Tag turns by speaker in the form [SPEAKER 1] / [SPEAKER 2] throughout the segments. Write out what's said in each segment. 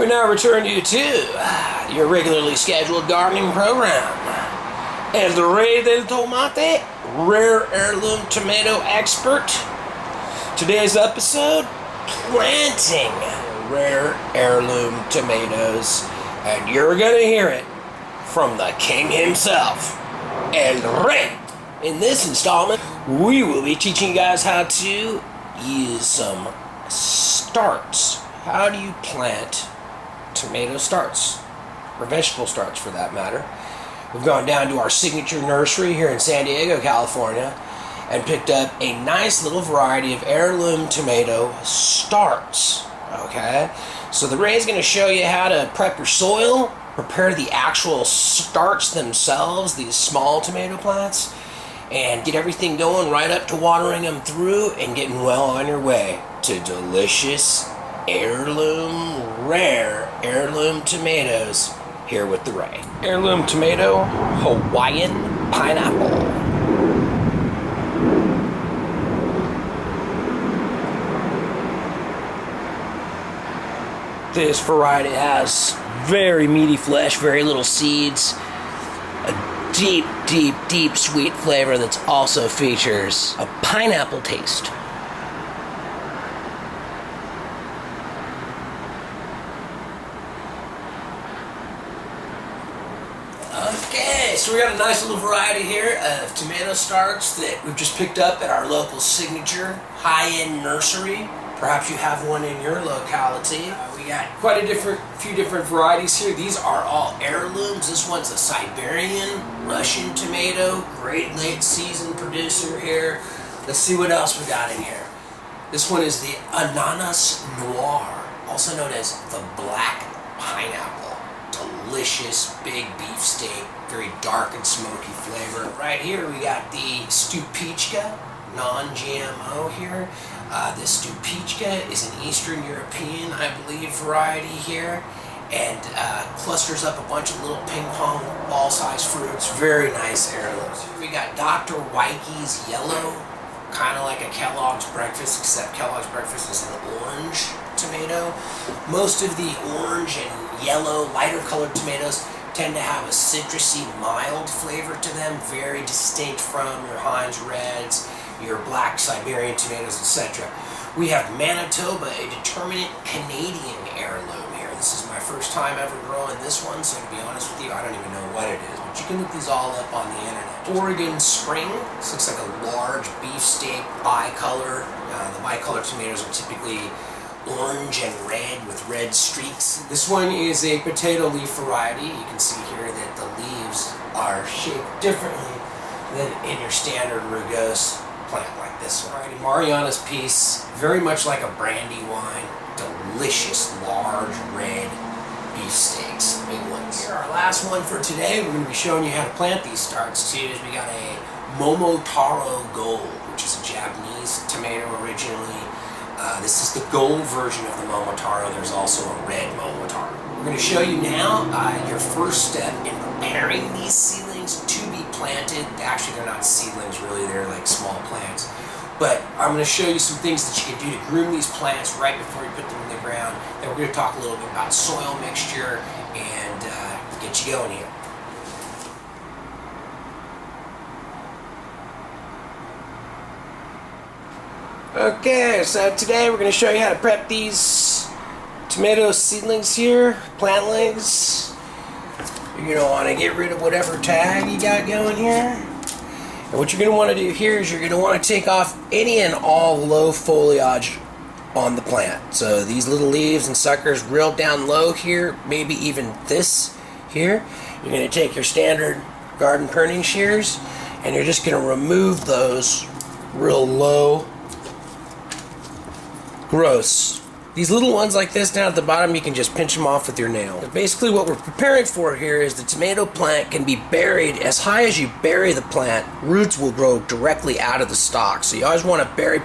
[SPEAKER 1] We now return you to your regularly scheduled gardening program as the Rey del Tomate, rare heirloom tomato expert. Today's episode, planting rare heirloom tomatoes, and you're gonna hear it from the king himself, El Rey. In this installment, we will be teaching you guys how to use some starts. How do you plant tomato starts, or vegetable starts for that matter? We've gone down to our signature nursery here in San Diego, California, and picked up a nice little variety of heirloom tomato starts. Okay, so the Ray's going to show you how to prep your soil, prepare the actual starts themselves, these small tomato plants, and get everything going right up to watering them through and getting well on your way to delicious heirloom, rare heirloom tomatoes here with the Ray. Heirloom tomato, Hawaiian pineapple. This variety has very meaty flesh, very little seeds, a deep, deep, deep sweet flavor that also features a pineapple taste. Okay, so we got a nice little variety here of tomato starts that we've just picked up at our local signature high-end nursery. Perhaps you have one in your locality. We got quite a few different varieties here. These are all heirlooms. This one's a Siberian Russian tomato, great late season producer here. Let's see what else we got in here. This one is the Ananas Noir, also known as the Black Pineapple. Delicious big beef steak, very dark and smoky flavor. Right here we got the Stupichka, non-GMO here. This Stupichka is an Eastern European, I believe, variety here, and clusters up a bunch of little ping pong ball-sized fruits. Very nice heirlooms. We got Dr. Weike's Yellow, kind of like a Kellogg's Breakfast, except Kellogg's Breakfast is an orange tomato. Most of the orange and yellow, lighter colored tomatoes tend to have a citrusy, mild flavor to them, very distinct from your Heinz Reds, your black Siberian tomatoes, etc. We have Manitoba, a determinate Canadian heirloom here. This is my first time ever growing this one, so to be honest with you, I don't even know what it is, but you can look these all up on the internet. Oregon Spring, this looks like a large beefsteak bicolor. The bicolor tomatoes are typically orange and red with red streaks. This one is a potato leaf variety. You can see here that the leaves are shaped differently than in your standard rugose plant like this one. Alrighty, Mariana's Piece, very much like a brandy wine, delicious large red beef steaks, big ones. Here, our last one for today, we're going to be showing you how to plant these starts too. We got a Momotaro Gold, which is a Japanese tomato originally. This is the gold version of the Momotaro. There's also a red Momotaro. We're going to show you now your first step in preparing these seedlings to be planted. Actually, they're not seedlings really, they're like small plants. But I'm going to show you some things that you can do to groom these plants right before you put them in the ground. Then we're going to talk a little bit about soil mixture and get you going here. Okay, so today we're going to show you how to prep these tomato seedlings here, plantlings. You're going to want to get rid of whatever tag you got going here. And what you're going to want to do here is you're going to want to take off any and all low foliage on the plant. So these little leaves and suckers real down low here, maybe even this here. You're going to take your standard garden pruning shears and you're just going to remove those real low gross. These little ones like this down at the bottom, you can just pinch them off with your nail. But basically what we're preparing for here is the tomato plant can be buried. As high as you bury the plant, roots will grow directly out of the stalk. So you always want to bury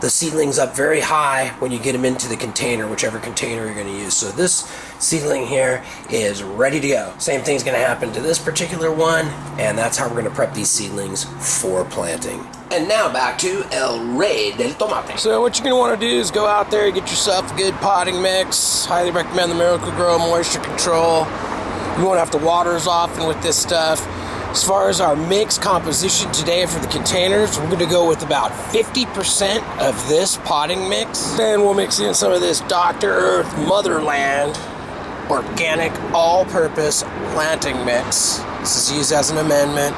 [SPEAKER 1] the seedlings up very high when you get them into the container, whichever container you're going to use. So this seedling here is ready to go. Same thing's going to happen to this particular one, and that's how we're going to prep these seedlings for planting. And now back to El Rey del Tomate. So what you're going to want to do is go out there and get yourself a good potting mix. Highly recommend the Miracle-Gro moisture control. You won't have to water as often with this stuff. As far as our mix composition today for the containers, we're going to go with about 50% of this potting mix. Then we'll mix in some of this Dr. Earth Motherland organic all-purpose planting mix. This is used as an amendment.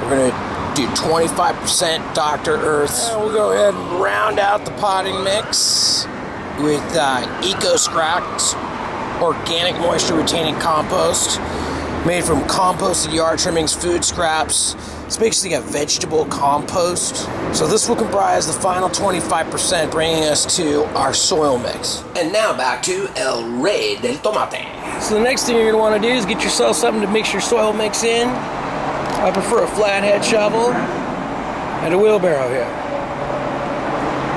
[SPEAKER 1] We're going to do 25% Dr. Earth. And we'll go ahead and round out the potting mix with EcoScraps organic moisture retaining compost, made from composted yard trimmings, food scraps. It's basically a vegetable compost. So this will comprise the final 25%, bringing us to our soil mix. And now back to El Rey del Tomate. So the next thing you're going to want to do is get yourself something to mix your soil mix in. I prefer a flathead shovel and a wheelbarrow here.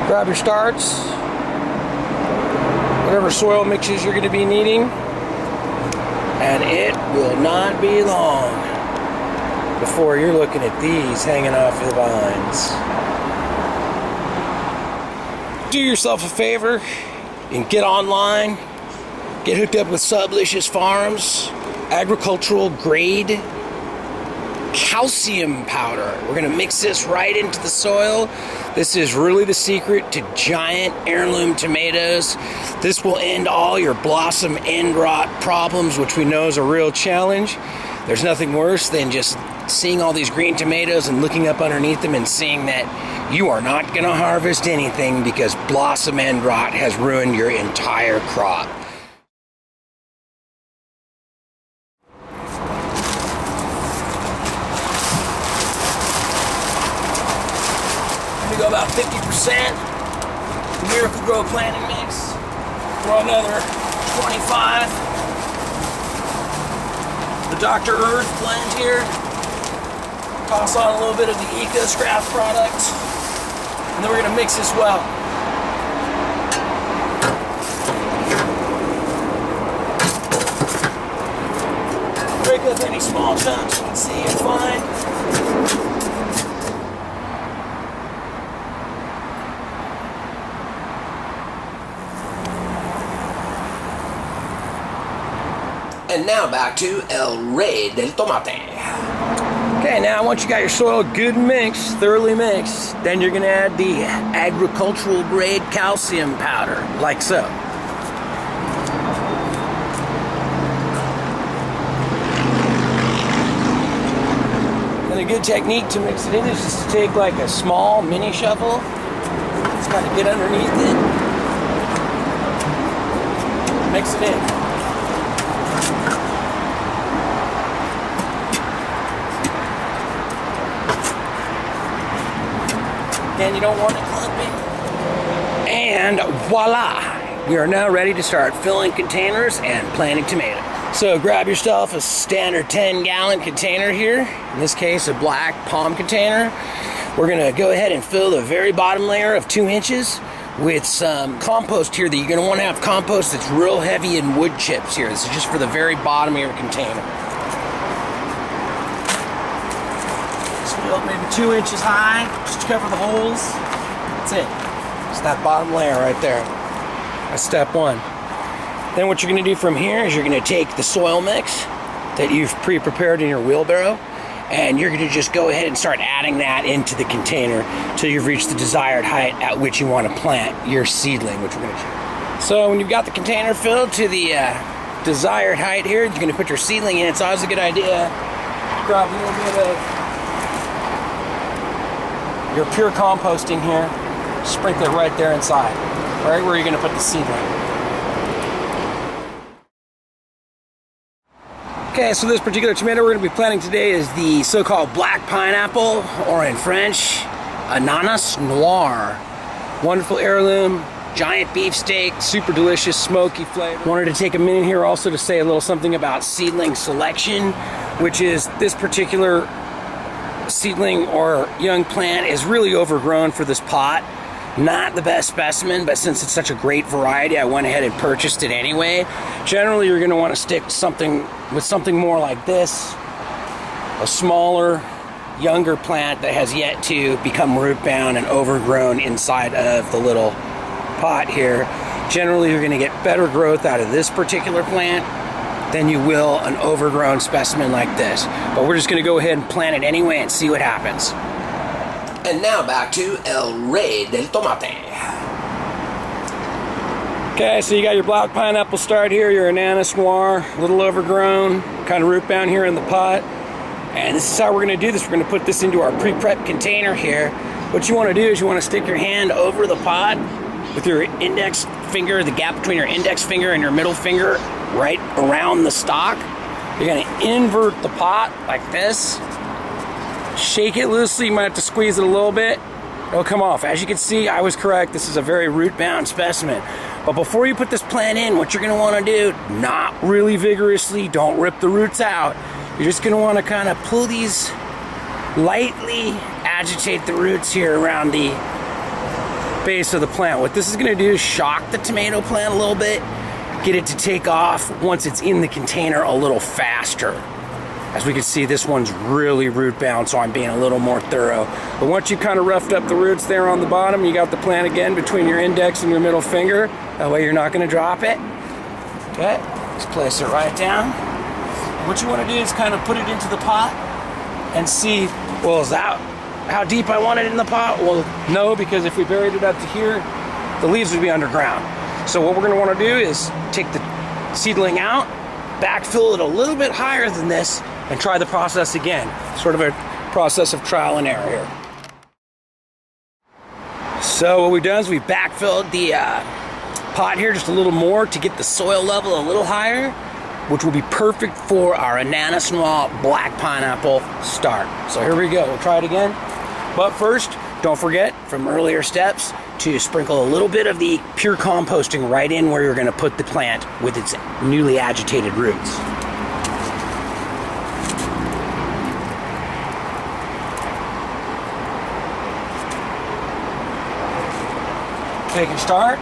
[SPEAKER 1] Grab your starts, whatever soil mixes you're going to be needing, and it will not be long before you're looking at these hanging off the vines. Do yourself a favor and get online, get hooked up with Sublicious Farms, agricultural grade calcium powder. We're going to mix this right into the soil. This is really the secret to giant heirloom tomatoes. This will end all your blossom end rot problems, which we know is a real challenge. There's nothing worse than just seeing all these green tomatoes and looking up underneath them and seeing that you are not going to harvest anything because blossom end rot has ruined your entire crop. Go about 50% the Miracle-Gro planting mix. Throw another 25. The Dr. Earth blend here. Toss on a little bit of the EcoScraps product, and then we're going to mix this well. Break up any small chunks you can see and find. And now back to El Rey del Tomate. Okay, now once you got your soil good mixed, thoroughly mixed, then you're going to add the agricultural grade calcium powder, like so. And a good technique to mix it in is just to take like a small mini shovel, just kind of get underneath it, mix it in. Again, you don't want it clumping. And voila! We are now ready to start filling containers and planting tomatoes. So grab yourself a standard 10-gallon container here. In this case, a black palm container. We're going to go ahead and fill the very bottom layer of 2 inches with some compost here that you're going to want to have compost that's real heavy in wood chips here. This is just for the very bottom of your container. Maybe 2 inches high, just to cover the holes. That's it. It's that bottom layer right there. That's step one. Then what you're going to do from here is you're going to take the soil mix that you've pre-prepared in your wheelbarrow, and you're going to just go ahead and start adding that into the container till you've reached the desired height at which you want to plant your seedling, which we're going to do. So when you've got the container filled to the desired height here, you're going to put your seedling in. It's always a good idea. Grab a little bit of your pure composting here, sprinkle it right there inside, right where you're going to put the seedling. Okay, so this particular tomato we're going to be planting today is the so-called black pineapple, or in French, ananas noir. Wonderful heirloom, giant beefsteak, super delicious, smoky flavor. Wanted to take a minute here also to say a little something about seedling selection, which is this particular seedling or young plant is really overgrown for this pot. Not the best specimen, but since it's such a great variety, I went ahead and purchased it anyway. Generally, you're going to want to stick something more like this, a smaller, younger plant that has yet to become root bound and overgrown inside of the little pot here. Generally, you're going to get better growth out of this particular plant than you will an overgrown specimen like this. But we're just going to go ahead and plant it anyway and see what happens. And now back to El Rey del Tomate. Okay, so you got your black pineapple start here, your Ananas Noir, a little overgrown, kind of root bound here in the pot. And this is how we're going to do this. We're going to put this into our pre-prep container here. What you want to do is you want to stick your hand over the pot with your index finger, the gap between your index finger and your middle finger, right around the stalk. You're going to invert the pot like this. Shake it loosely. You might have to squeeze it a little bit. It'll come off. As you can see, I was correct. This is a very root-bound specimen. But before you put this plant in, what you're going to want to do, not really vigorously, don't rip the roots out. You're just going to want to kind of pull these, lightly agitate the roots here around the base of the plant. What this is going to do is shock the tomato plant a little bit, get it to take off once it's in the container a little faster. As we can see, this one's really root bound, so I'm being a little more thorough. But once you kind of roughed up the roots there on the bottom, you got the plant again between your index and your middle finger. That way you're not going to drop it. Okay, just place it right down. What you want to do is kind of put it into the pot and see, well, is that how deep I want it in the pot? Well, no, because if we buried it up to here, the leaves would be underground. So what we're going to want to do is take the seedling out, backfill it a little bit higher than this, and try the process again. Sort of a process of trial and error here. So what we've done is we've backfilled the pot here just a little more to get the soil level a little higher, which will be perfect for our Ananas Noir black pineapple start. So here we go, we'll try it again. But first, don't forget from earlier steps to sprinkle a little bit of the pure composting right in where you're going to put the plant with its newly agitated roots. Take your start.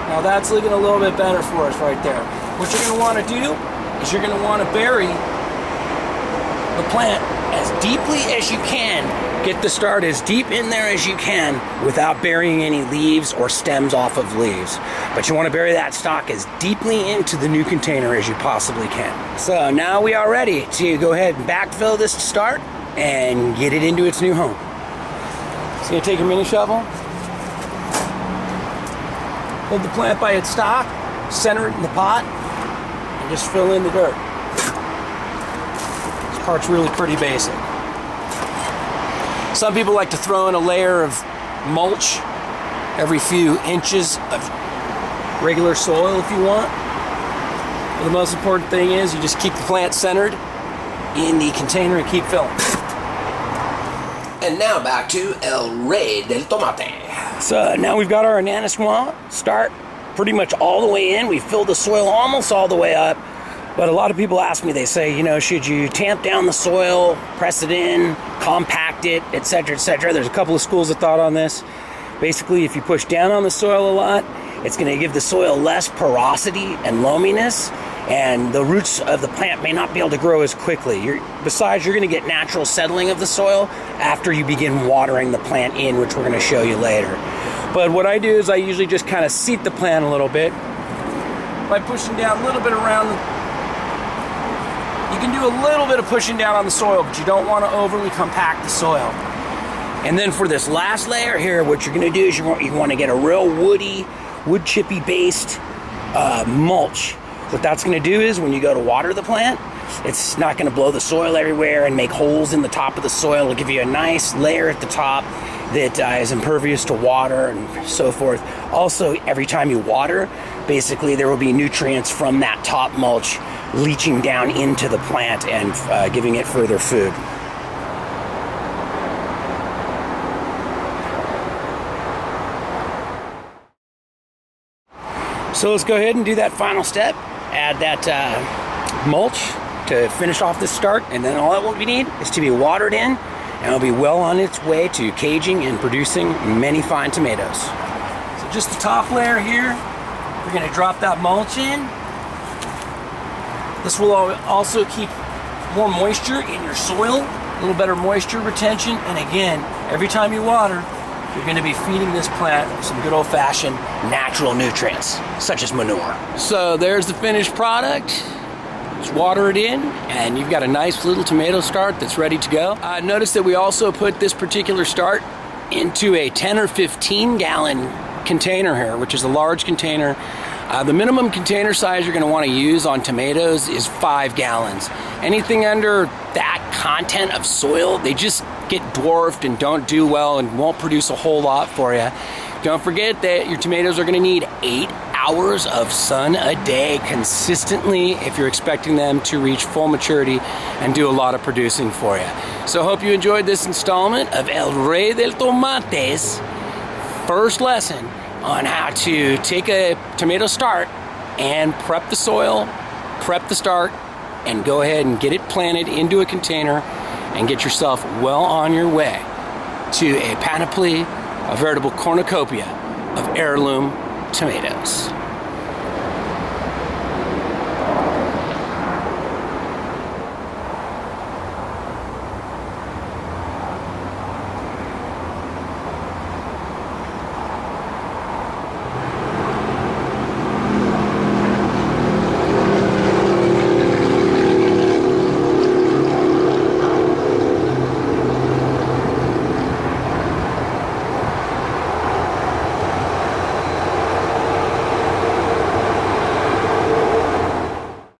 [SPEAKER 1] Now that's looking a little bit better for us right there. What you're going to want to do is you're going to want to bury the plant as deeply as you can. Get the start as deep in there as you can without burying any leaves or stems off of leaves. But you want to bury that stalk as deeply into the new container as you possibly can. So now we are ready to go ahead and backfill this start and get it into its new home. So you're going to take a mini shovel, hold the plant by its stalk, center it in the pot, and just fill in the dirt. This part's really pretty basic. Some people like to throw in a layer of mulch every few inches of regular soil if you want. But the most important thing is you just keep the plant centered in the container and keep filling. And now back to El Rey del Tomate. So now we've got our Ananas Noir start pretty much all the way in. We filled the soil almost all the way up. But a lot of people ask me, they say, you know, should you tamp down the soil, press it in, compact it, etc., etc. There's a couple of schools of thought on this. Basically, if you push down on the soil a lot, it's going to give the soil less porosity and loaminess, and the roots of the plant may not be able to grow as quickly. Besides, you're going to get natural settling of the soil after you begin watering the plant in, which we're going to show you later. But what I do is I usually just kind of seat the plant a little bit by pushing down a little bit around. You can do a little bit of pushing down on the soil, but you don't want to overly compact the soil. And then for this last layer here, what you're going to do is you want to get a real woody, wood chippy based mulch. What that's going to do is when you go to water the plant, it's not going to blow the soil everywhere and make holes in the top of the soil. It'll give you a nice layer at the top that is impervious to water and so forth. Also, every time you water, basically there will be nutrients from that top mulch leaching down into the plant and giving it further food. So let's go ahead and do that final step. Add that mulch to finish off this start, and then all that we need is to be watered in and it'll be well on its way to caging and producing many fine tomatoes. So just the top layer here, we're going to drop that mulch in. This will also keep more moisture in your soil, a little better moisture retention, and again, every time you water, you're going to be feeding this plant some good old-fashioned natural nutrients, such as manure. So there's the finished product. Just water it in, and you've got a nice little tomato start that's ready to go. Notice that we also put this particular start into a 10 or 15 gallon container here, which is a large container. The minimum container size you're going to want to use on tomatoes is 5 gallons. Anything under that content of soil, they just get dwarfed and don't do well and won't produce a whole lot for you. Don't forget that your tomatoes are going to need 8 hours of sun a day consistently if you're expecting them to reach full maturity and do a lot of producing for you. So I hope you enjoyed this installment of El Rey del Tomate's first lesson on how to take a tomato start and prep the soil, prep the start, and go ahead and get it planted into a container and get yourself well on your way to a panoply, a veritable cornucopia of heirloom tomatoes.